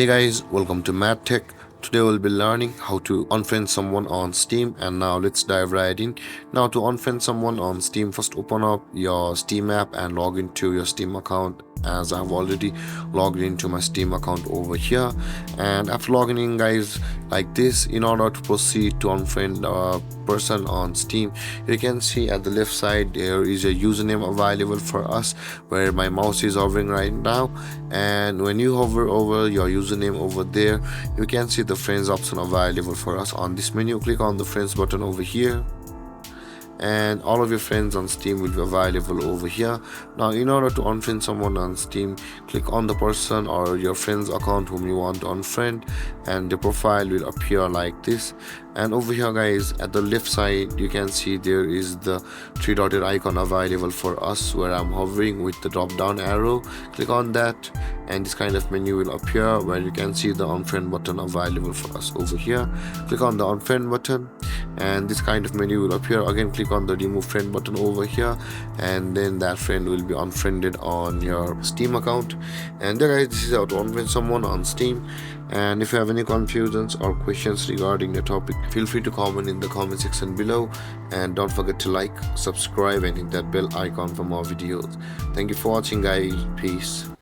Hey guys, welcome to MadTech. Today we'll be learning how to unfriend someone on Steam, and now let's dive right in. Now to unfriend someone on Steam, first open up your Steam app and log into your Steam account, as I've already logged into my Steam account over here. And after logging in guys, like this, in order to proceed to unfriend a person on Steam, you can see at the left side there is a username available for us, where my mouse is hovering right now. And when you hover over your username over there, you can see the friends option available for us. On this menu, click on the friends button over here, and all of your friends on Steam will be available over here. Now in order to unfriend someone on Steam, click on the person or your friend's account whom you want to unfriend, and the profile will appear like this. And over here guys, at the left side, you can see there is the three dotted icon available for us, where I'm hovering with the drop down arrow. Click on that and this kind of menu will appear, where you can see the unfriend button available for us over here. Click on the unfriend button and this kind of menu will appear. Again, click on the remove friend button over here, and then that friend will be unfriended on your Steam account. And there guys, this is how to unfriend someone on Steam. And if you have any confusions or questions regarding the topic, feel free to comment in the comment section below, and don't forget to like, subscribe and hit that bell icon for more videos. Thank you for watching guys. Peace.